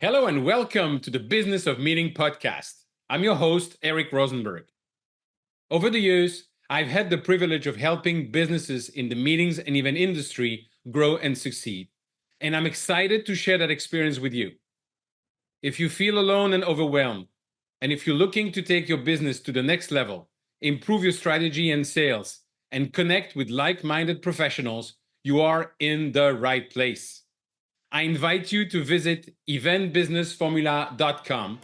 Hello and welcome to the Business of Meeting podcast. I'm your host, Eric Rosenberg. Over the years, I've had the privilege of helping businesses in the meetings and event industry grow and succeed. And I'm excited to share that experience with you. If you feel alone and overwhelmed, and if you're looking to take your business to the next level, improve your strategy and sales, and connect with like-minded professionals, you are in the right place. I invite you to visit eventbusinessformula.com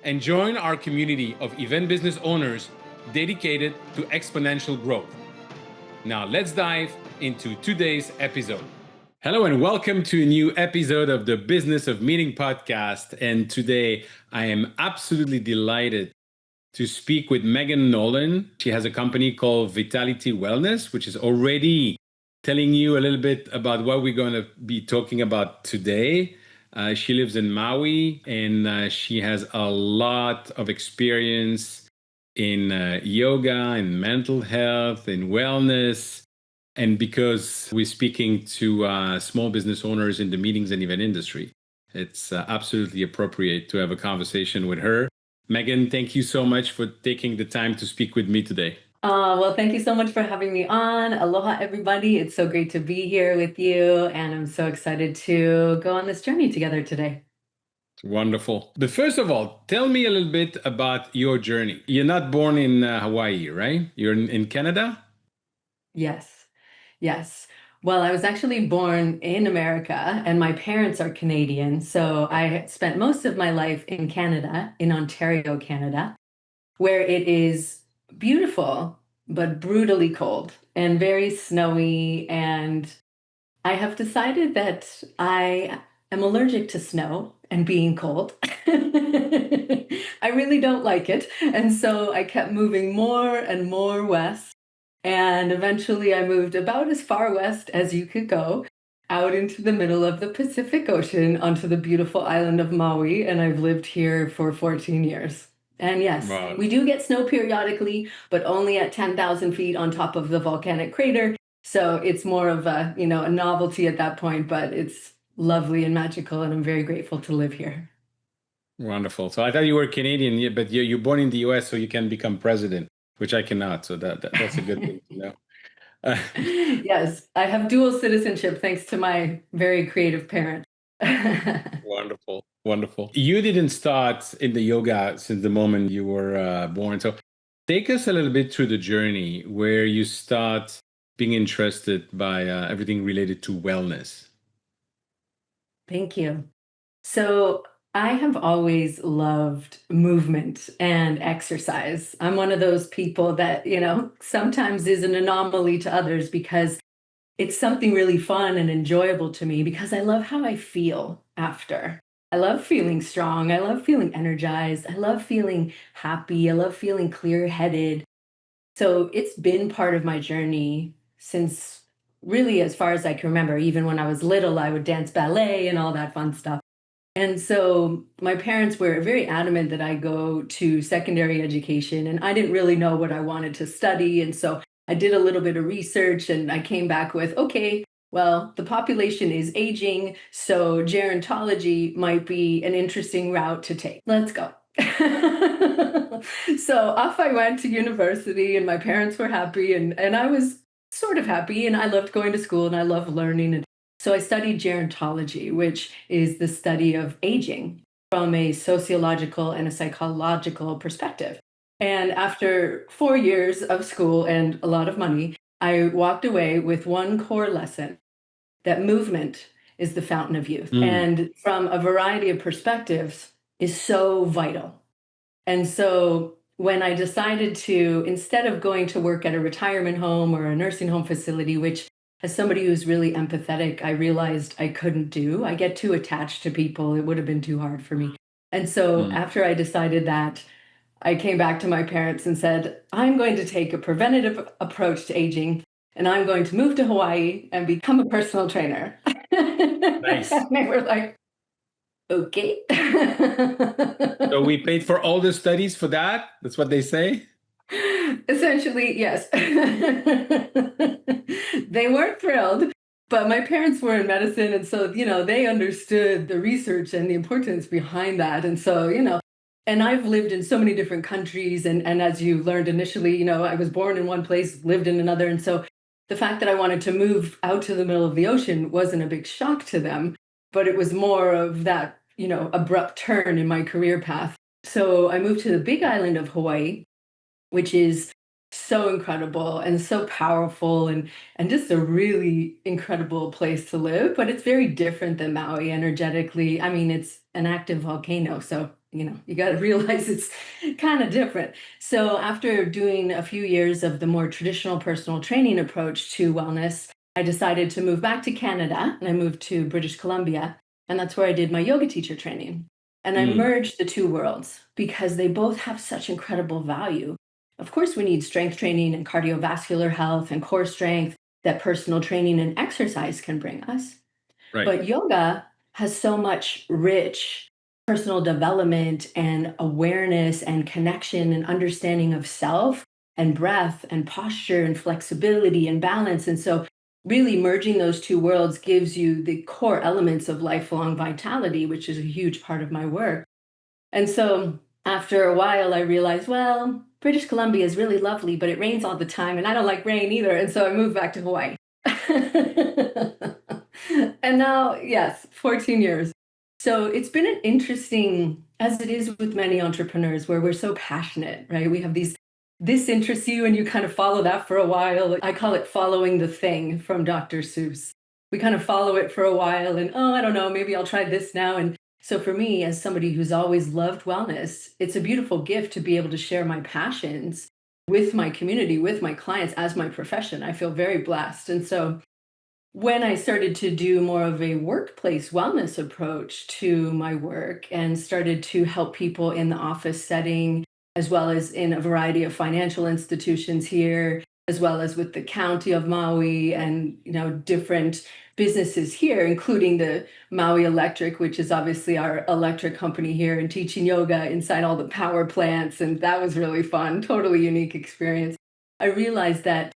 and join our community of event business owners dedicated to exponential growth. Now let's dive into today's episode. Hello and welcome to a new episode of the Business of Meeting podcast. And today I am absolutely delighted to speak with Megan Nolan. She has a company called Vitality Wellness, which is already telling you a little bit about what we're going to be talking about today. She lives in Maui and she has a lot of experience in yoga and mental health and wellness. And because we're speaking to small business owners in the meetings and event industry, it's absolutely appropriate to have a conversation with her. Megan, thank you so much for taking the time to speak with me today. Well, thank you so much for having me on. Aloha, everybody. It's so great to be here with you. And I'm so excited to go on this journey together today. Wonderful. But first of all, tell me a little bit about your journey. You're not born in Hawaii, right? You're in Canada? Yes. Well, I was actually born in America and my parents are Canadian. So I spent most of my life in Canada, in Ontario, Canada, where it is beautiful, but brutally cold and very snowy. And I have decided that I am allergic to snow and being cold. I really don't like it. And so I kept moving more and more west. And eventually I moved about as far west as you could go, out into the middle of the Pacific Ocean onto the beautiful island of Maui. And I've lived here for 14 years. And yes, Wow. we do get snow periodically, but only at 10,000 feet on top of the volcanic crater. So it's more of a novelty at that point, but it's lovely and magical, and I'm very grateful to live here. Wonderful. So I thought you were Canadian, yeah, but you're born in the US, so you can become president, which I cannot. So that's a good thing to know. Yes, I have dual citizenship thanks to my very creative parents. Wonderful. Wonderful. You didn't start in the yoga since the moment you were born. So take us a little bit through the journey where you start being interested by everything related to wellness. Thank you. So I have always loved movement and exercise. I'm one of those people that, sometimes is an anomaly to others because it's something really fun and enjoyable to me because I love how I feel after. I love feeling strong. I love feeling energized. I love feeling happy. I love feeling clear-headed. So it's been part of my journey since really as far as I can remember. Even when I was little, I would dance ballet and all that fun stuff. And so my parents were very adamant that I go to secondary education, and I didn't really know what I wanted to study. And so I did a little bit of research and I came back with, okay, well, the population is aging, so gerontology might be an interesting route to take. Let's go. So off I went to university, and my parents were happy, and I was sort of happy, and I loved going to school and I loved learning. And so I studied gerontology, which is the study of aging from a sociological and a psychological perspective. And after 4 years of school and a lot of money, I walked away with one core lesson, that movement is the fountain of youth. And from a variety of perspectives is so vital. And so when I decided to, instead of going to work at a retirement home or a nursing home facility, which as somebody who's really empathetic, I realized I couldn't do. I get too attached to people. It would have been too hard for me. And so after I decided that, I came back to my parents and said, I'm going to take a preventative approach to aging, and I'm going to move to Hawaii and become a personal trainer. Nice. And they were like, okay. So we paid for all the studies for that? That's what they say? Essentially, yes. They weren't thrilled, But my parents were in medicine, and so, they understood the research and the importance behind that. And so, and I've lived in so many different countries, and as you learned initially, I was born in one place, lived in another. And so the fact that I wanted to move out to the middle of the ocean wasn't a big shock to them, but it was more of that, abrupt turn in my career path. So I moved to the big island of Hawaii, which is so incredible and so powerful, and just a really incredible place to live. But it's very different than Maui energetically. I mean, it's an active volcano, so you got to realize it's kind of different. So after doing a few years of the more traditional personal training approach to wellness, I decided to move back to Canada, and I moved to British Columbia, and that's where I did my yoga teacher training. And I Mm, merged the two worlds because they both have such incredible value. Of course, we need strength training and cardiovascular health and core strength that personal training and exercise can bring us. right. But yoga has so much rich personal development and awareness and connection and understanding of self and breath and posture and flexibility and balance. And so, really merging those two worlds gives you the core elements of lifelong vitality, which is a huge part of my work. And so after a while, I realized, well, British Columbia is really lovely, but it rains all the time, and I don't like rain either. And so I moved back to Hawaii. And now, yes, 14 years. So it's been an interesting, as it is with many entrepreneurs, where we're so passionate, right? We have this interests you, and you kind of follow that for a while. I call it following the thing from Dr. Seuss. We kind of follow it for a while, and oh, I don't know, maybe I'll try this now. And so for me, as somebody who's always loved wellness, it's a beautiful gift to be able to share my passions with my community, with my clients as my profession. I feel very blessed. And so when I started to do more of a workplace wellness approach to my work and started to help people in the office setting, as well as in a variety of financial institutions here, as well as with the county of Maui and different businesses here, including the Maui Electric, which is obviously our electric company here, and teaching yoga inside all the power plants. And that was really fun, totally unique experience. I realized that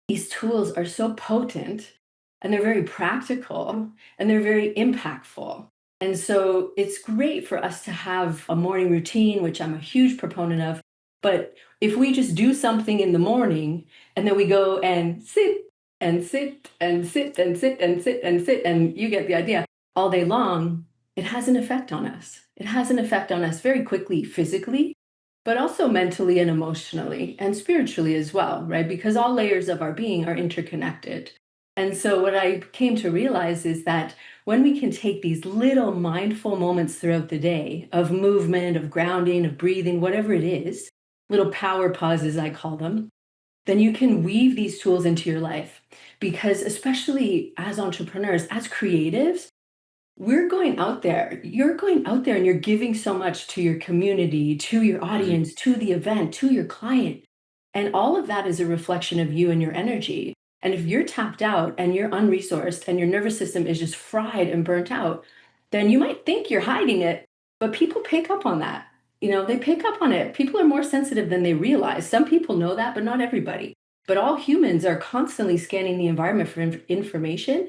these tools are so potent, and they're very practical, and they're very impactful. And so it's great for us to have a morning routine, which I'm a huge proponent of. But if we just do something in the morning and then we go and sit and sit and sit and sit and sit and sit, and you get the idea, all day long, it has an effect on us. It has an effect on us very quickly, physically, but also mentally and emotionally and spiritually as well, right? Because all layers of our being are interconnected. And so, what I came to realize is that when we can take these little mindful moments throughout the day of movement, of grounding, of breathing, whatever it is, little power pauses, I call them, then you can weave these tools into your life. Because, especially as entrepreneurs, as creatives, we're going out there. You're going out there and you're giving so much to your community, to your Mhm. audience, to the event, to your client. And all of that is a reflection of you and your energy. And if you're tapped out and you're unresourced and your nervous system is just fried and burnt out, then you might think you're hiding it, but people pick up on that. They pick up on it. People are more sensitive than they realize. Some people know that, but not everybody. But all humans are constantly scanning the environment for information,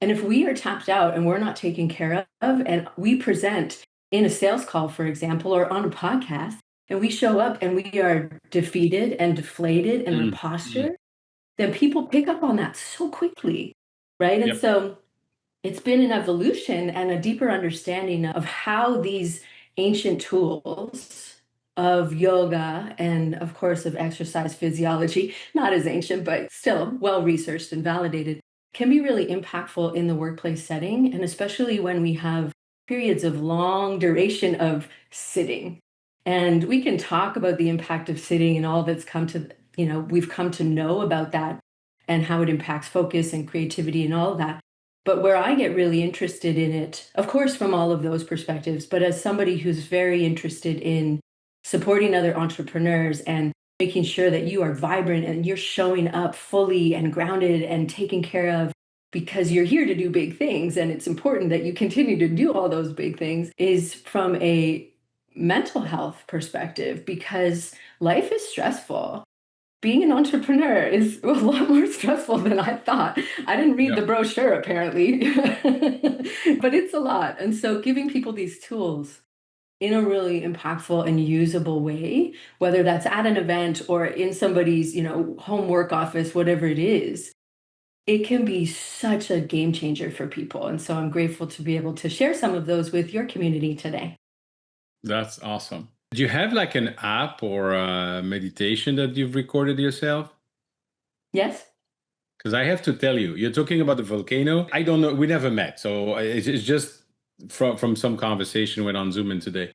and if we are tapped out and we're not taken care of, and we present in a sales call, for example, or on a podcast, and we show up and we are defeated and deflated in our Mm, mm. posture, then people pick up on that so quickly, right? And Yep. so it's been an evolution and a deeper understanding of how these ancient tools of yoga and, of course, of exercise physiology, not as ancient, but still well researched and validated, can be really impactful in the workplace setting. And especially when we have periods of long duration of sitting. And we can talk about the impact of sitting and all that's come to, we've come to know about that and how it impacts focus and creativity and all of that. But where I get really interested in it, of course, from all of those perspectives, but as somebody who's very interested in supporting other entrepreneurs and making sure that you are vibrant and you're showing up fully and grounded and taken care of because you're here to do big things. And it's important that you continue to do all those big things, is from a mental health perspective, because life is stressful, being an entrepreneur is a lot more stressful than I thought. I didn't read Yeah. the brochure, apparently, but it's a lot. And so giving people these tools in a really impactful and usable way, whether that's at an event or in somebody's, home work office, whatever it is, it can be such a game changer for people. And so I'm grateful to be able to share some of those with your community today. That's awesome. Do you have like an app or a meditation that you've recorded yourself? Yes? Because I have to tell you, you're talking about the volcano. I don't know. We never met. So it's just from some conversation went on Zoom in today.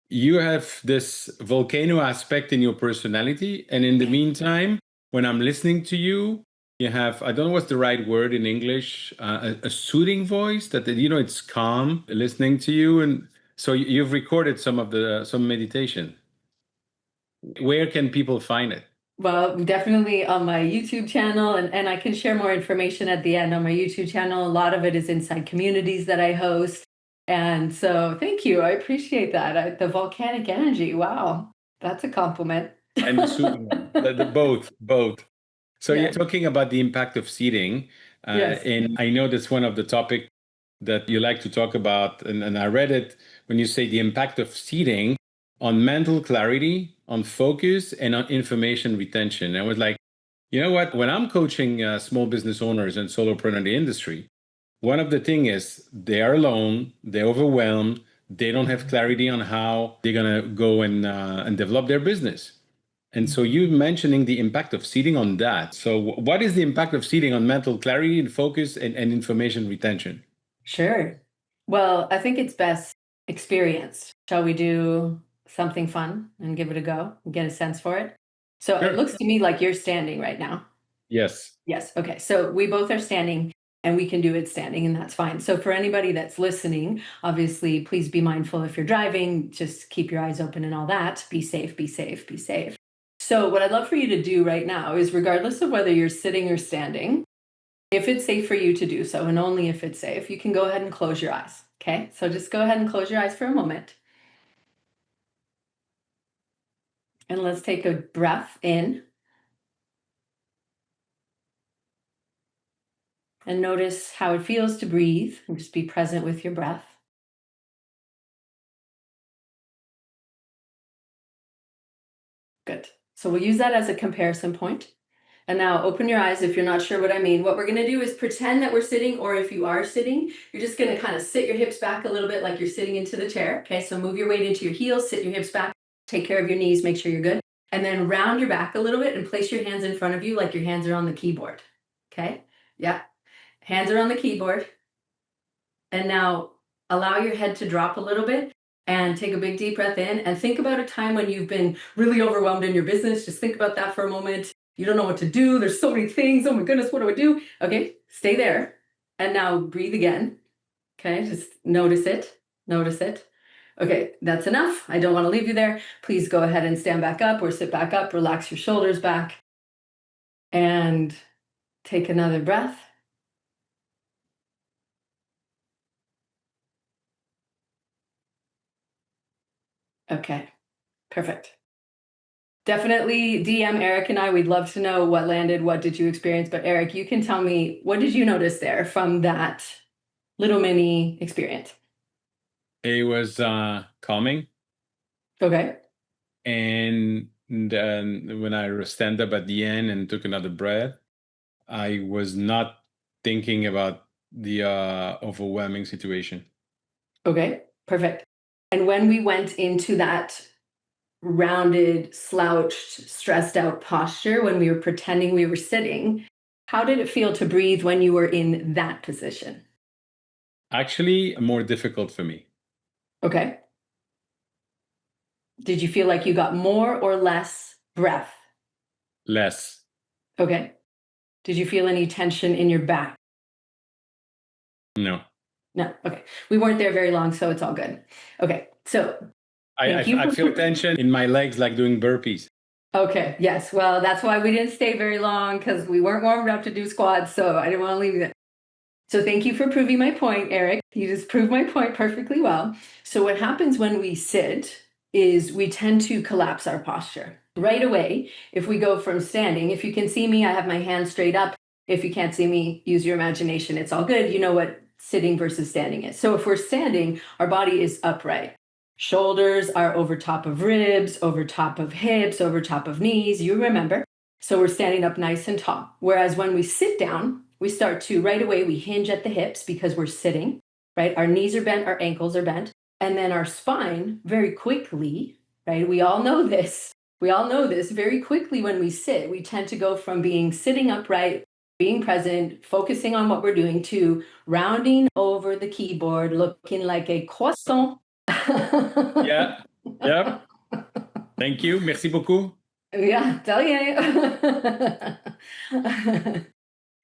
You have this volcano aspect in your personality. And in the meantime, when I'm listening to you, you have, I don't know what's the right word in English, a soothing voice that, it's calm listening to you. And so you've recorded some meditation. Where can people find it? Well, definitely on my YouTube channel, and I can share more information at the end on my YouTube channel. A lot of it is inside communities that I host. And so thank you. I appreciate that. The volcanic energy. Wow. That's a compliment. And the soothing one, both. So you're Yes. talking about the impact of seating, Yes. and I know that's one of the topic that you like to talk about. And I read it when you say the impact of seating on mental clarity, on focus, and on information retention. I was like, you know what? When I'm coaching small business owners and solopreneur in the industry, one of the thing is they are alone, they're overwhelmed, they don't have clarity on how they're gonna go and develop their business. And so you mentioning the impact of seating on that. So what is the impact of seating on mental clarity and focus and information retention? Sure. Well, I think it's best experienced. Shall we do something fun and give it a go and get a sense for it? So it Sure. looks to me like you're standing right now. Yes. Yes. Okay. So we both are standing and we can do it standing, and that's fine. So for anybody that's listening, obviously, please be mindful if you're driving, just keep your eyes open and all that. Be safe, be safe, be safe. So, what I'd love for you to do right now is, regardless of whether you're sitting or standing, if it's safe for you to do so, and only if it's safe, you can go ahead and close your eyes. Okay. So just go ahead and close your eyes for a moment. And let's take a breath in and notice how it feels to breathe and just be present with your breath. Good. So we'll use that as a comparison point. And now open your eyes if you're not sure what I mean. What we're going to do is pretend that we're sitting, or if you are sitting, you're just going to kind of sit your hips back a little bit like you're sitting into the chair. Okay, so move your weight into your heels, sit your hips back, take care of your knees, make sure you're good. And then round your back a little bit and place your hands in front of you like your hands are on the keyboard. Okay, yeah, hands are on the keyboard. And now allow your head to drop a little bit and take a big deep breath in and think about a time when you've been really overwhelmed in your business. Just think about that for a moment. You don't know what to do. There's so many things. Oh my goodness, what do I do? Okay, stay there. And now breathe again. Okay, just notice it. Notice it. Okay, that's enough. I don't want to leave you there. Please go ahead and stand back up or sit back up. Relax your shoulders back and take another breath. Okay, perfect. Definitely DM Eric and I. We'd love to know what landed, what did you experience? But Eric, you can tell me, what did you notice there from that little mini experience? It was calming. Okay. And then when I stand up at the end and took another breath, I was not thinking about the overwhelming situation. Okay. Perfect. And when we went into that rounded, slouched, stressed out posture, when we were pretending we were sitting, how did it feel to breathe when you were in that position? Actually, more difficult for me. Okay. Did you feel like you got more or less breath? Less. Okay. Did you feel any tension in your back? No. No. Okay. We weren't there very long, so it's all good. Okay. So I, thank you I for. feel tension in my legs like doing burpees. Okay. Yes. Well, that's why we didn't stay very long, because we weren't warmed up to do squats. So I didn't want to leave you. So thank you for proving my point, Eric. You just proved my point perfectly well. So what happens when we sit is we tend to collapse our posture. Right away, if we go from standing, if you can see me, I have my hands straight up. If you can't see me, use your imagination. It's all good. You know what sitting versus standing is. So if we're standing, our body is upright. Shoulders are over top of ribs, over top of hips, over top of knees. You remember. So we're standing up nice and tall. Whereas when we sit down, we start to right away, we hinge at the hips because we're sitting, right? Our knees are bent, our ankles are bent. And then our spine very quickly, right? We all know this very quickly when we sit. We tend to go from being sitting upright, being present, focusing on what we're doing, to rounding over the keyboard, looking like a croissant. Yeah. Yep. Thank you. Merci beaucoup. Yeah, tell you.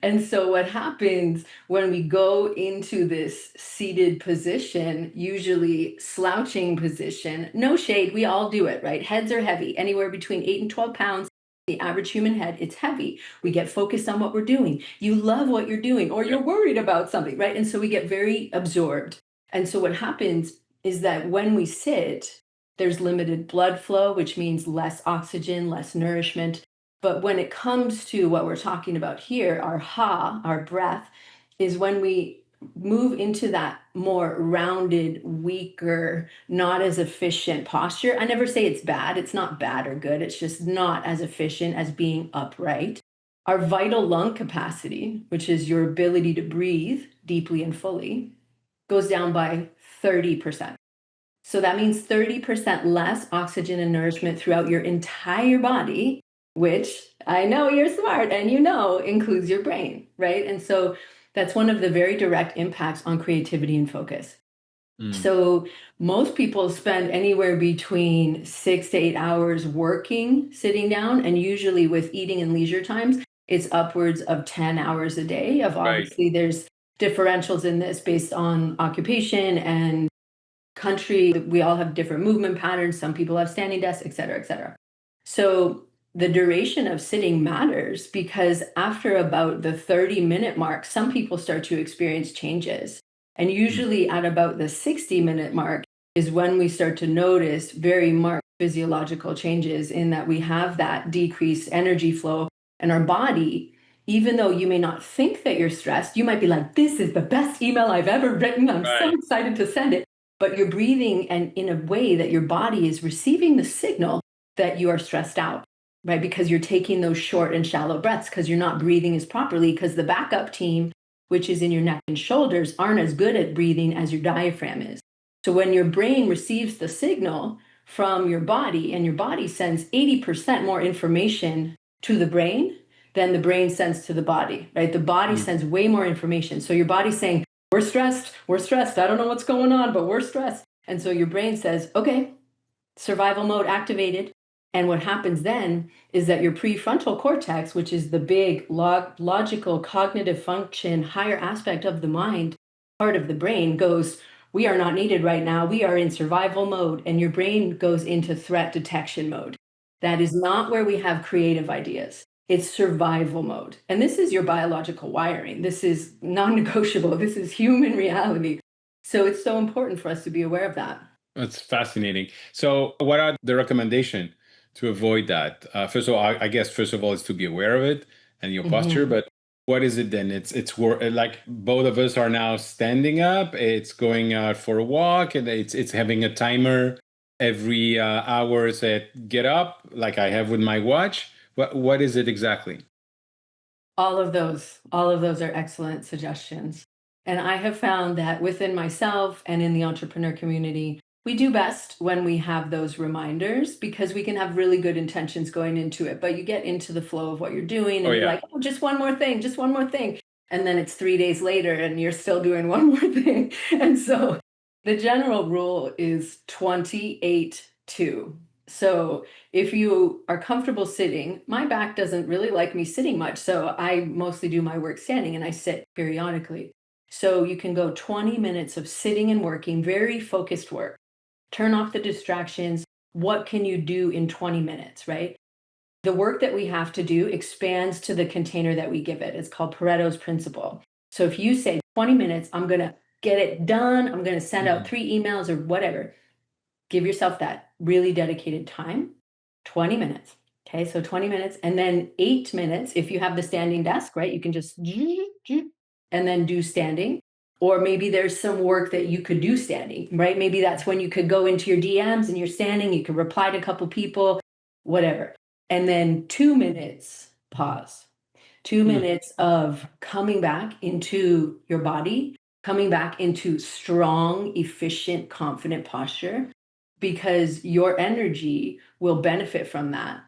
And so, what happens when we go into this seated position, usually slouching position, no shade, we all do it, right? Heads are heavy, anywhere between 8 and 12 pounds. The average human head, it's heavy. We get focused on what we're doing. You love what you're doing, or Yep. you're worried about something, right? And so we get very absorbed. And so, what happens is that when we sit, there's limited blood flow, which means less oxygen, less nourishment. But when it comes to what we're talking about here, our our breath, is when we move into that more rounded, weaker, not as efficient posture. I never say it's bad. It's not bad or good. It's just not as efficient as being upright. Our vital lung capacity, which is your ability to breathe deeply and fully, goes down by 30%. So that means 30% less oxygen and nourishment throughout your entire body, which I know you're smart and you know includes your brain, right? And so that's one of the very direct impacts on creativity and focus. Mm. So most people spend anywhere between 6 to 8 hours working, sitting down, and usually with eating and leisure times, it's upwards of 10 hours a day. Of Right. obviously, there's differentials in this based on occupation and country. We all have different movement patterns. Some people have standing desks, et cetera, et cetera. So the duration of sitting matters because after about the 30-minute mark, some people start to experience changes. And Mm. usually at about the 60-minute mark is when we start to notice very marked physiological changes in that we have that decreased energy flow and our body. Even though you may not think that you're stressed, you might be like, this is the best email I've ever written. I'm so Right. excited to send it. But you're breathing and in a way that your body is receiving the signal that you are stressed out, right? Because you're taking those short and shallow breaths because you're not breathing as properly because the backup team, which is in your neck and shoulders, aren't as good at breathing as your diaphragm is. So when your brain receives the signal from your body and your body sends 80% more information to the brain than the brain sends to the body, right? The body Mm. sends way more information. So your body's saying, we're stressed, we're stressed. I don't know what's going on, but we're stressed. And so your brain says, okay, survival mode activated. And what happens then is that your prefrontal cortex, which is the big logical cognitive function, higher aspect of the mind, part of the brain, goes, we are not needed right now. We are in survival mode. And your brain goes into threat detection mode. That is not where we have creative ideas. It's survival mode. And this is your biological wiring. This is non negotiable. This is human reality. So it's so important for us to be aware of that. That's fascinating. So, what are the recommendation to avoid that? First of all, I guess first of all is to be aware of it and your posture. Mhm. But what is it then? Like both of us are now standing up. It's going out for a walk, and it's having a timer every hour. That get up, like I have with my watch. What is it exactly? All of those are excellent suggestions. And I have found that within myself and in the entrepreneur community, we do best when we have those reminders because we can have really good intentions going into it. But you get into the flow of what you're doing Oh and you're yeah. like, oh, just one more thing, just one more thing. And then it's 3 days later and you're still doing one more thing. And so the general rule is 28-2. So if you are comfortable sitting, my back doesn't really like me sitting much. So I mostly do my work standing and I sit periodically. So you can go 20 minutes of sitting and working, very focused work. Turn off the distractions. What can you do in 20 minutes, right? The work that we have to do expands to the container that we give it. It's called Pareto's principle. So if you say 20 minutes, I'm going to get it done, I'm going to send out Mm. 3 emails or whatever, give yourself that really dedicated time, 20 minutes. Okay, so 20 minutes and then 8 minutes. If you have the standing desk, right, you can just and then do standing. Or maybe there's some work that you could do standing, right? Maybe that's when you could go into your DMs and you're standing, you could reply to a couple people, whatever. And then 2 minutes pause. 2 minutes of coming back into your body, coming back into strong, efficient, confident posture, because your energy will benefit from that.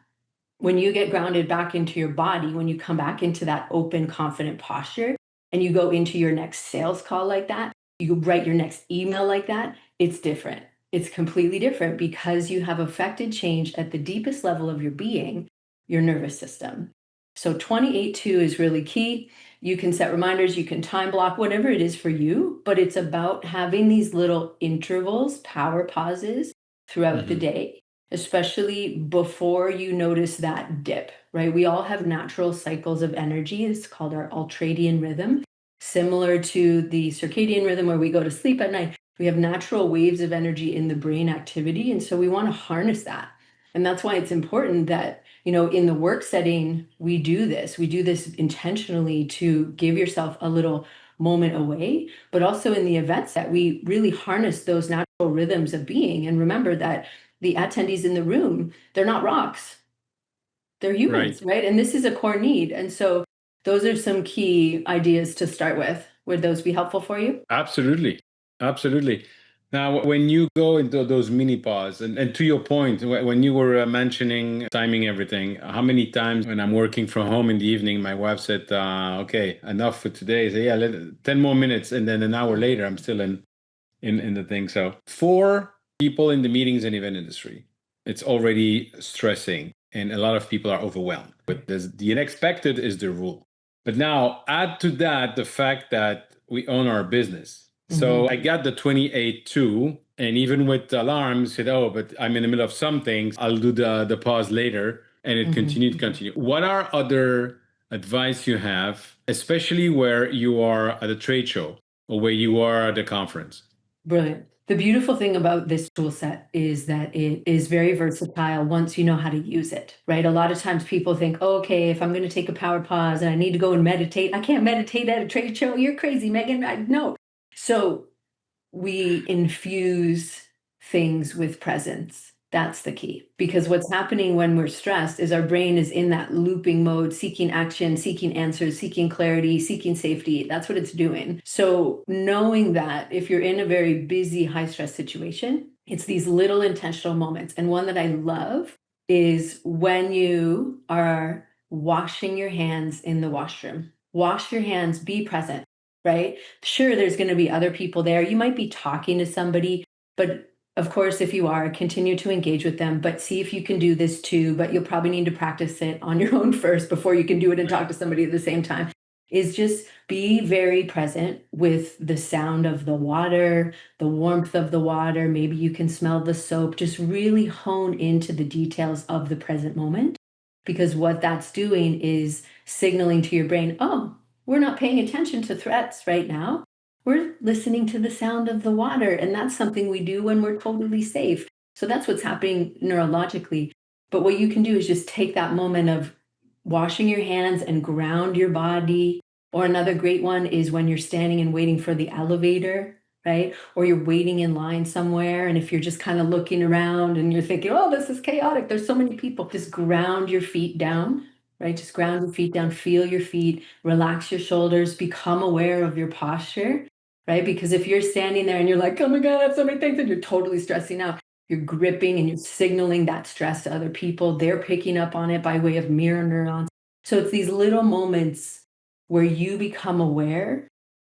When you get grounded back into your body, when you come back into that open, confident posture, and you go into your next sales call like that, you write your next email like that, it's different. It's completely different because you have affected change at the deepest level of your being, your nervous system. So 28-2 is really key. You can set reminders, you can time block, whatever it is for you, but it's about having these little intervals, power pauses throughout the day, especially before you notice that dip, right? We all have natural cycles of energy. It's called our ultradian rhythm, similar to the circadian rhythm where we go to sleep at night. We have natural waves of energy in the brain activity. And so we want to harness that. And that's why it's important that, in the work setting, we do this. We do this intentionally to give yourself a little moment away, but also in the events that we really harness those natural rhythms of being. And remember that the attendees in the room, they're not rocks. They're humans, right? And this is a core need. And so those are some key ideas to start with. Would those be helpful for you? Absolutely. Absolutely. Now, when you go into those mini pause, and to your point, when you were mentioning timing everything, how many times when I'm working from home in the evening, my wife said, okay, enough for today. So yeah, 10 more minutes. And then an hour later, I'm still in the thing. So for people in the meetings and event industry, it's already stressing and a lot of people are overwhelmed. But the unexpected is the rule. But now add to that the fact that we own our business. So I got the 28-2, and even with the alarms, said, oh, but I'm in the middle of some things. I'll do the pause later. And it continued to continue. What are other advice you have, especially where you are at a trade show or where you are at a conference? Brilliant. The beautiful thing about this tool set is that it is very versatile once you know how to use it, right? A lot of times people think, oh, okay, if I'm going to take a power pause and I need to go and meditate, I can't meditate at a trade show. You're crazy, Megan. No. So we infuse things with presence. That's the key. Because what's happening when we're stressed is our brain is in that looping mode, seeking action, seeking answers, seeking clarity, seeking safety. That's what it's doing. So knowing that if you're in a very busy, high stress situation, it's these little intentional moments. And one that I love is when you are washing your hands in the washroom. Wash your hands, be present, right? Sure, there's going to be other people there. You might be talking to somebody, but of course, if you are, continue to engage with them, but see if you can do this too. But you'll probably need to practice it on your own first before you can do it and talk to somebody at the same time. Is just be very present with the sound of the water, the warmth of the water. Maybe you can smell the soap. Just really hone into the details of the present moment, because what that's doing is signaling to your brain, oh, we're not paying attention to threats right now. We're listening to the sound of the water. And that's something we do when we're totally safe. So that's what's happening neurologically. But what you can do is just take that moment of washing your hands and ground your body. Or another great one is when you're standing and waiting for the elevator, right? Or you're waiting in line somewhere. And if you're just kind of looking around and you're thinking, oh, this is chaotic, there's so many people, just ground your feet down, right? Just ground your feet down, feel your feet, relax your shoulders, become aware of your posture, right? Because if you're standing there and you're like, oh my God, I have so many things, and you're totally stressing out, you're gripping and you're signaling that stress to other people. They're picking up on it by way of mirror neurons. So it's these little moments where you become aware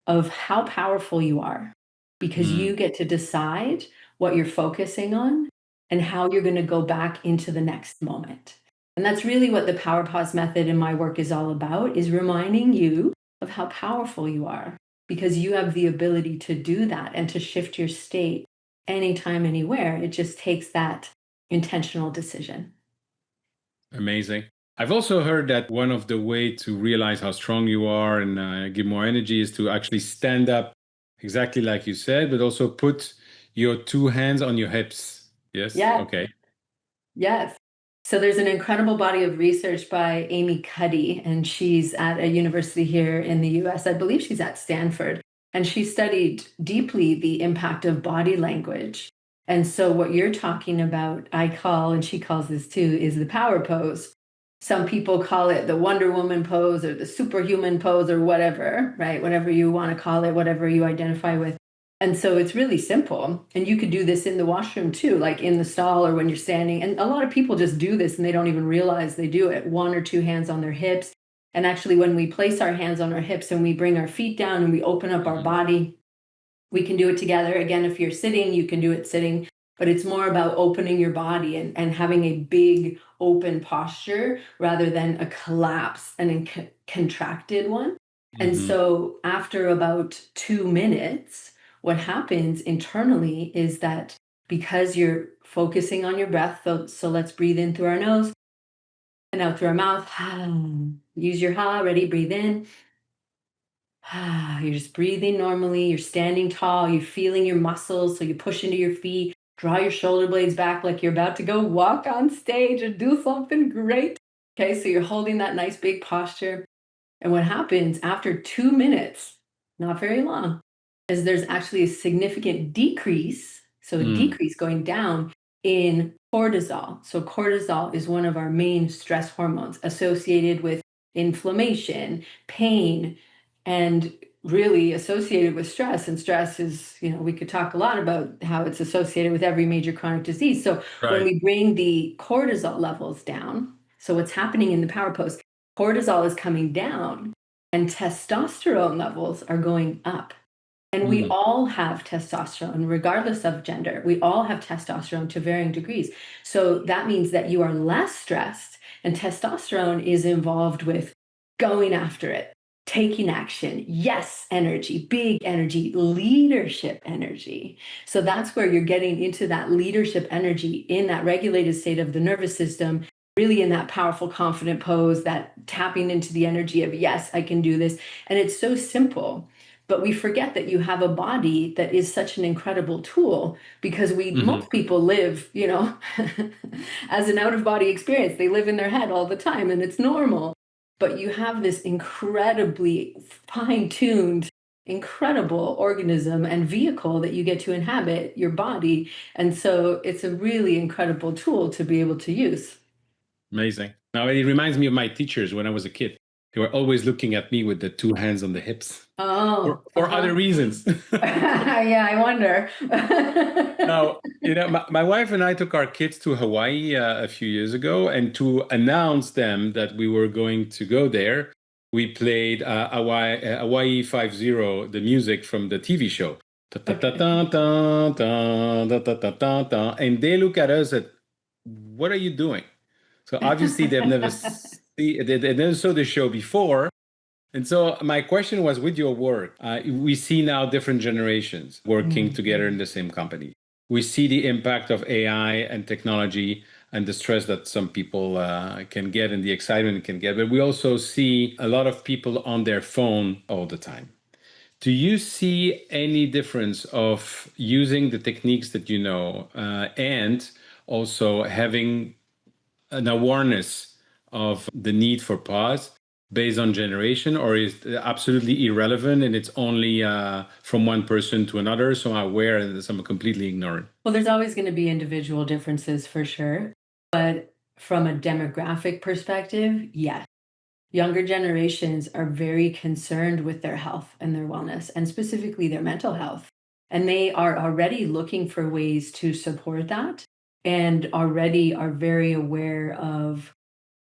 of how powerful you are, because you get to decide what you're focusing on and how you're going to go back into the next moment. And that's really what the power pause method in my work is all about, is reminding you of how powerful you are, because you have the ability to do that and to shift your state anytime, anywhere. It just takes that intentional decision. Amazing. I've also heard that one of the way to realize how strong you are and give more energy is to actually stand up, exactly like you said, but also put your two hands on your hips. Yes. Yeah. Okay. Yes. So there's an incredible body of research by Amy Cuddy, and she's at a university here in the US. I believe she's at Stanford. And she studied deeply the impact of body language. And so what you're talking about, I call, and she calls this too, is the power pose. Some people call it the Wonder Woman pose or the superhuman pose or whatever, right? Whatever you want to call it, whatever you identify with. And so it's really simple. And you could do this in the washroom too, like in the stall or when you're standing. And a lot of people just do this and they don't even realize they do it. One or two hands on their hips. And actually, when we place our hands on our hips and we bring our feet down and we open up our body, we can do it together. Again, if you're sitting, you can do it sitting, but it's more about opening your body and having a big open posture rather than a collapse and a contracted one. And Mm-hmm. so after about 2 minutes, what happens internally is that because you're focusing on your breath, so let's breathe in through our nose and out through our mouth. Use your ha, ready, breathe in. You're just breathing normally. You're standing tall. You're feeling your muscles. So you push into your feet, draw your shoulder blades back like you're about to go walk on stage and do something great. Okay, so you're holding that nice big posture. And what happens after 2 minutes, not very long, is there's actually a significant decrease. So a Mm. decrease going down in cortisol. So cortisol is one of our main stress hormones associated with inflammation, pain, and really associated with stress. And stress is, we could talk a lot about how it's associated with every major chronic disease. So when Right. we bring the cortisol levels down, so what's happening in the power pose, cortisol is coming down and testosterone levels are going up. And we Mm. all have testosterone, regardless of gender. We all have testosterone to varying degrees. So that means that you are less stressed, and testosterone is involved with going after it, taking action, yes, energy, big energy, leadership energy. So that's where you're getting into that leadership energy in that regulated state of the nervous system, really in that powerful, confident pose, that tapping into the energy of, yes, I can do this. And it's so simple. But we forget that you have a body that is such an incredible tool because Mm-hmm. most people live, as an out of body experience. They live in their head all the time and it's normal. But you have this incredibly fine tuned, incredible organism and vehicle that you get to inhabit your body. And so it's a really incredible tool to be able to use. Amazing. Now it reminds me of my teachers when I was a kid. They were always looking at me with the two hands on the hips Oh, for other uh-huh. reasons. Yeah, I wonder. Now, my wife and I took our kids to Hawaii a few years ago, and to announce them that we were going to go there, we played Hawaii 50, the music from the TV show. Ta ta ta Okay. ta ta ta ta ta ta ta ta. And they look at us at, what are you doing? So obviously they never saw the show before. And so my question was, with your work, we see now different generations working together in Mhm. the same company. We see the impact of AI and technology and the stress that some people can get and the excitement it can get. But we also see a lot of people on their phone all the time. Do you see any difference of using the techniques that you know and also having an awareness of the need for pause based on generation, or is it absolutely irrelevant and it's only from one person to another? So I'm aware and some are completely ignorant. Well, there's always going to be individual differences for sure. But from a demographic perspective, yes. Younger generations are very concerned with their health and their wellness, and specifically their mental health. And they are already looking for ways to support that and already are very aware of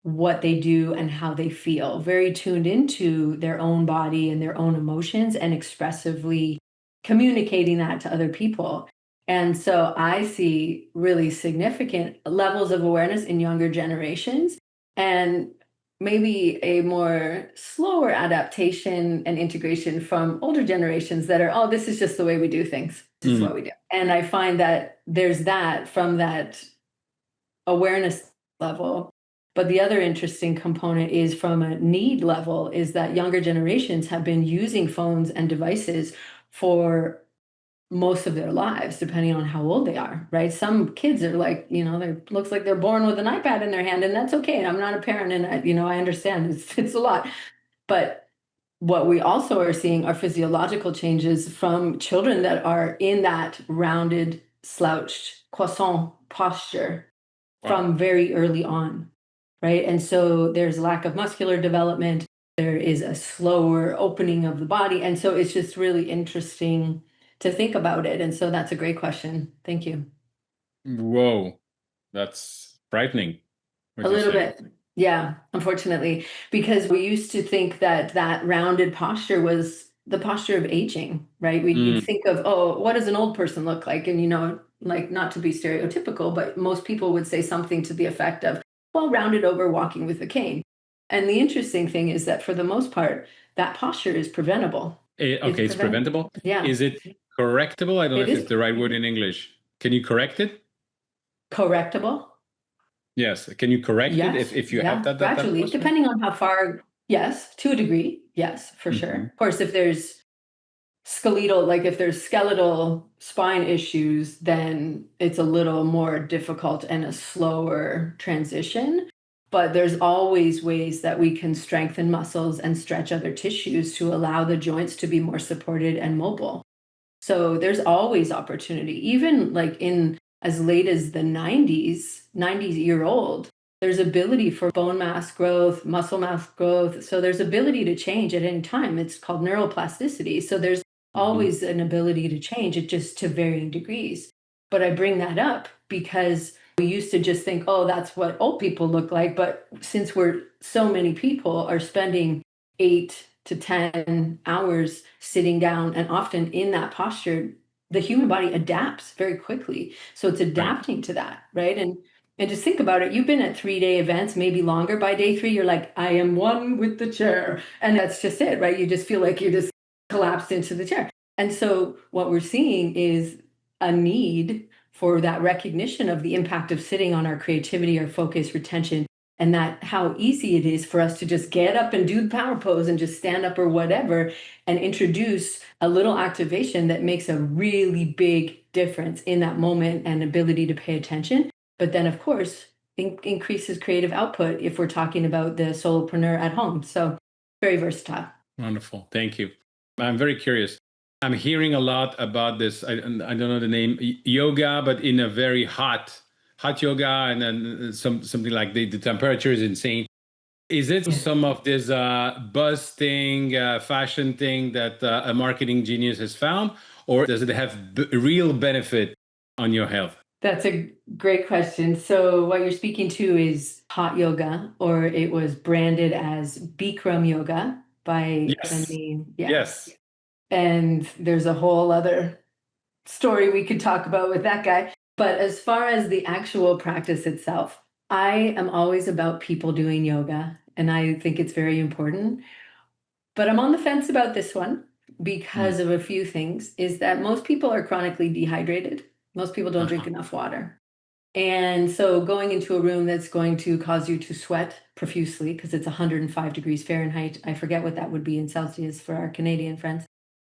what they do and how they feel, very tuned into their own body and their own emotions and expressively communicating that to other people. And so I see really significant levels of awareness in younger generations and maybe a more slower adaptation and integration from older generations that are, oh, this is just the way we do things. This is Mm. what we do. And I find that there's that from that awareness level. But the other interesting component is from a need level is that younger generations have been using phones and devices for most of their lives, depending on how old they are, right? Some kids are like, they looks like they're born with an iPad in their hand, and that's okay. I'm not a parent, and I understand it's a lot. But what we also are seeing are physiological changes from children that are in that rounded, slouched, croissant posture Wow. from very early on, right? And so there's lack of muscular development. There is a slower opening of the body. And so it's just really interesting to think about it. And so that's a great question. Thank you. Whoa. That's frightening, what A you're little saying. bit. Yeah, unfortunately, because we used to think that that rounded posture was the posture of aging, right? You'd Mm, think of, oh, what does an old person look like? And, like not to be stereotypical, but most people would say something to the effect of, well, rounded over walking with a cane. And the interesting thing is that for the most part, that posture is preventable. It's okay, it's preventable. preventable. Yeah, Is it correctable? I don't know it if it's is the right word in English. Can you correct it? correctable. Yes. Can you correct it Yes, if you have yeah, that gradually, posture? depending on how far, yes, to a degree, yes, for sure. Hmm. Of course, if there's if there's skeletal spine issues, then it's a little more difficult and a slower transition. But there's always ways that we can strengthen muscles and stretch other tissues to allow the joints to be more supported and mobile. So there's always opportunity, even like in as late as the 90s-year-old, there's ability for bone mass growth, muscle mass growth. So there's ability to change at any time. It's called neuroplasticity. So there's Hmm. always an ability to change it, just to varying degrees. But I bring that up because we used to just think, oh, that's what old people look like. But since so many people are spending 8 to 10 hours sitting down and often in that posture, the human body adapts very quickly. So it's Right. adapting to that, right? And just think about it. You've been at 3-day events, maybe longer. By day 3, you're like, I am one with the chair. And that's just it, right? You just feel like you're just collapsed into the chair. And so what we're seeing is a need for that recognition of the impact of sitting on our creativity, our focus, retention, and that how easy it is for us to just get up and do the power pose and just stand up or whatever and introduce a little activation that makes a really big difference in that moment and ability to pay attention. But then, of course, increases creative output if we're talking about the solopreneur at home. So very versatile. Wonderful. Thank you. I'm very curious. I'm hearing a lot about this. I don't know the name, yoga, but in a very hot yoga, and then something like the temperature is insane. Is it Yeah. some of this buzz thing, fashion thing that a marketing genius has found, or does it have real benefit on your health? That's a great question. So, what you're speaking to is hot yoga, or it was branded as Bikram yoga by the Yes. name. Yeah. Yes. And there's a whole other story we could talk about with that guy. But as far as the actual practice itself, I am always about people doing yoga, and I think it's very important. But I'm on the fence about this one Mm. because of a few things is that most people are chronically dehydrated. Most people don't drink Uh-huh. enough water. And so going into a room that's going to cause you to sweat profusely because it's 105 degrees Fahrenheit. I forget what that would be in Celsius for our Canadian friends.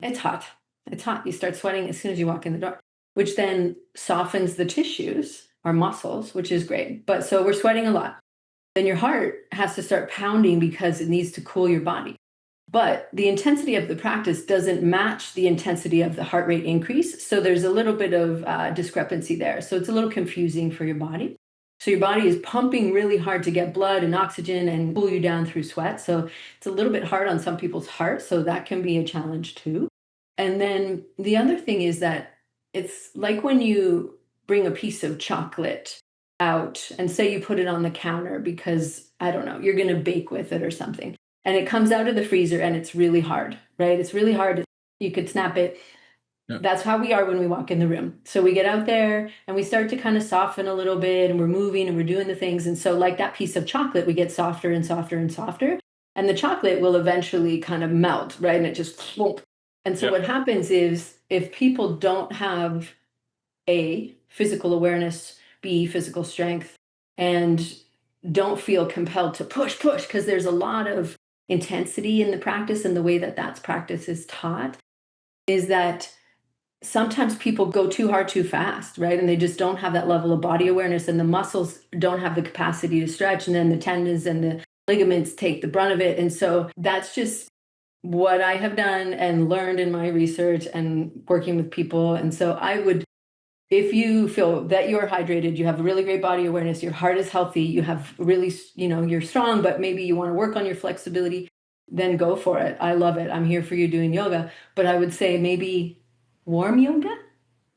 It's hot. It's hot. You start sweating as soon as you walk in the door, which then softens the tissues, our muscles, which is great. But so we're sweating a lot. Then your heart has to start pounding because it needs to cool your body. But the intensity of the practice doesn't match the intensity of the heart rate increase. So there's a little bit of discrepancy there. So it's a little confusing for your body. So your body is pumping really hard to get blood and oxygen and cool you down through sweat. So it's a little bit hard on some people's heart. So that can be a challenge too. And then the other thing is that it's like when you bring a piece of chocolate out and say you put it on the counter because, I don't know, you're going to bake with it or something. And it comes out of the freezer and it's really hard, right? It's really hard. You could snap it. Yeah. That's how we are when we walk in the room. So we get out there and we start to kind of soften a little bit and we're moving and we're doing the things. And so, like that piece of chocolate, we get softer and softer and softer. And the chocolate will eventually kind of melt, right? And it just thwomp. And so, Yep. what happens is if people don't have A, physical awareness, B, physical strength, and don't feel compelled to push, because there's a lot of intensity in the practice and the way that that's practice is taught, is that sometimes people go too hard too fast, right? And they just don't have that level of body awareness, and the muscles don't have the capacity to stretch, and then the tendons and the ligaments take the brunt of it. And so that's just what I have done and learned in my research and working with people. And so I would, if you feel that you're hydrated, you have really great body awareness, your heart is healthy, you have really, you're strong, but maybe you want to work on your flexibility, then go for it. I love it. I'm here for you doing yoga. But I would say maybe warm yoga.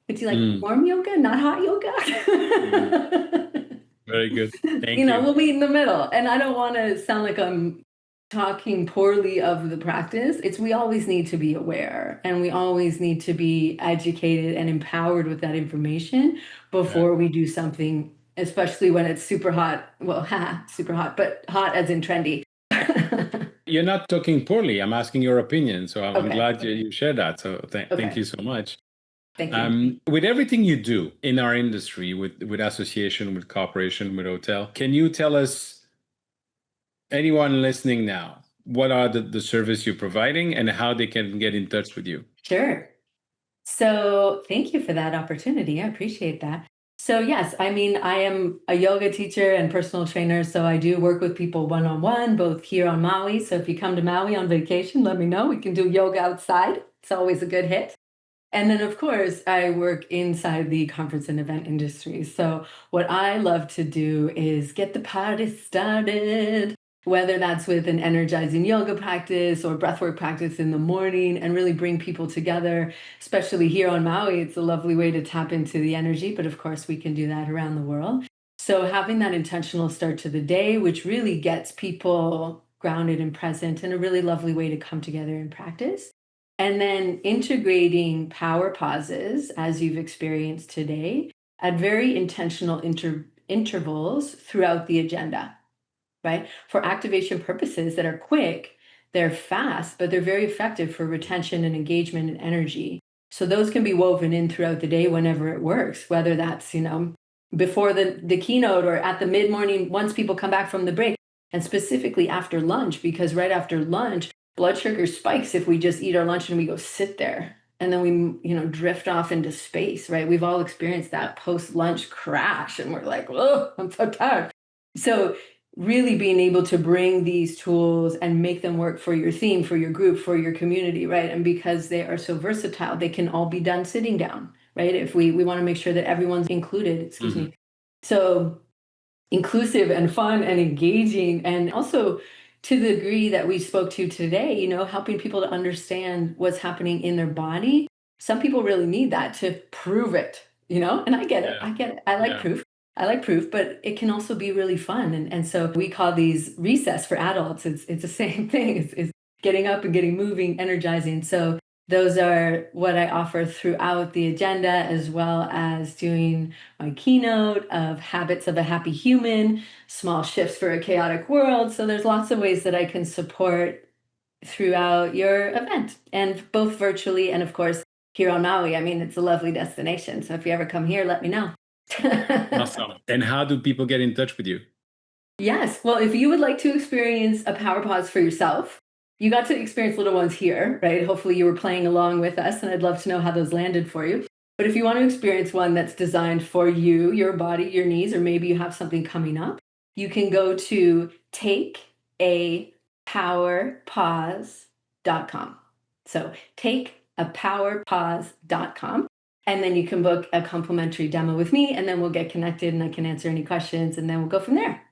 Would you like Mm, warm yoga, not hot mm, yoga? very good. Thank you. We'll meet in the middle. And I don't want to sound like I'm talking poorly of the practice. It's we always need to be aware, and we always need to be educated and empowered with that information Yeah. before we do something, especially when it's super hot. Well, super hot, but hot as in trendy. You're not talking poorly. I'm asking your opinion. So I'm Okay. glad you shared that. So thank Okay. you so much. Thank you. With everything you do in our industry, with association, with corporation, with hotel, can you tell us, anyone listening now, what are the service you're providing and how they can get in touch with you? Sure. So thank you for that opportunity. I appreciate that. So yes, I mean, I am a yoga teacher and personal trainer. So I do work with people one-on-one, both here on Maui. So if you come to Maui on vacation, let me know. We can do yoga outside. It's always a good hit. And then, of course, I work inside the conference and event industry. So, what I love to do is get the party started, whether that's with an energizing yoga practice or breathwork practice in the morning, and really bring people together, especially here on Maui. It's a lovely way to tap into the energy, but of course, we can do that around the world. So, having that intentional start to the day, which really gets people grounded and present, and a really lovely way to come together and practice. And then integrating power pauses, as you've experienced today, at very intentional intervals throughout the agenda, right? For activation purposes that are quick, they're fast, but they're very effective for retention and engagement and energy. So those can be woven in throughout the day whenever it works, whether that's, before the keynote or at the mid morning once people come back from the break, and specifically after lunch, because right after lunch, blood sugar spikes if we just eat our lunch and we go sit there. And then we, drift off into space, right? We've all experienced that post lunch crash and we're like, oh, I'm so tired. So really being able to bring these tools and make them work for your theme, for your group, for your community, right? And because they are so versatile, they can all be done sitting down, right? If we want to make sure that everyone's included, excuse Mhm. me. So inclusive and fun and engaging, and also to the degree that we spoke to today, helping people to understand what's happening in their body. Some people really need that to prove it, and I get it. Yeah. I get it. I like Yeah. proof. I like proof, but it can also be really fun. And so we call these recess for adults. It's the same thing. It's getting up and getting moving, energizing. So those are what I offer throughout the agenda, as well as doing my keynote of Habits of a Happy Human, Small Shifts for a Chaotic World. So there's lots of ways that I can support throughout your event, and both virtually and, of course, here on Maui. I mean, it's a lovely destination. So if you ever come here, let me know. Awesome. And how do people get in touch with you? Yes. Well, if you would like to experience a power pause for yourself, you got to experience little ones here, right? Hopefully you were playing along with us, and I'd love to know how those landed for you. But if you want to experience one that's designed for you, your body, your needs, or maybe you have something coming up, you can go to takeapowerpause.com. So takeapowerpause.com. And then you can book a complimentary demo with me, and then we'll get connected and I can answer any questions, and then we'll go from there.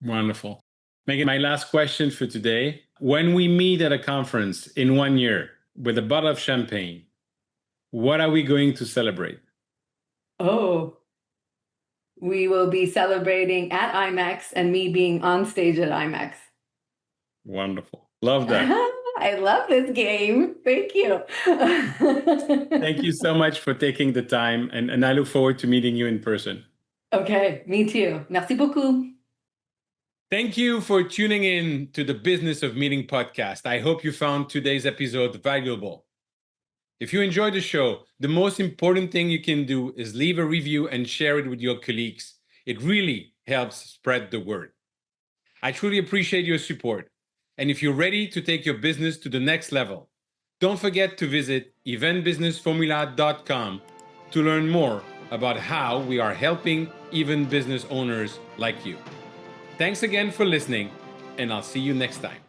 Wonderful. Megan, my last question for today. When we meet at a conference in 1 year with a bottle of champagne, what are we going to celebrate? Oh, we will be celebrating at IMAX and me being on stage at IMAX. Wonderful. Love that. I love this game. Thank you. Thank you so much for taking the time, and I look forward to meeting you in person. Okay, me too. Merci beaucoup. Thank you for tuning in to the Business of Meeting podcast. I hope you found today's episode valuable. If you enjoyed the show, the most important thing you can do is leave a review and share it with your colleagues. It really helps spread the word. I truly appreciate your support. And if you're ready to take your business to the next level, Don't forget to visit eventbusinessformula.com to learn more about how we are helping event business owners like you. Thanks again for listening, and I'll see you next time.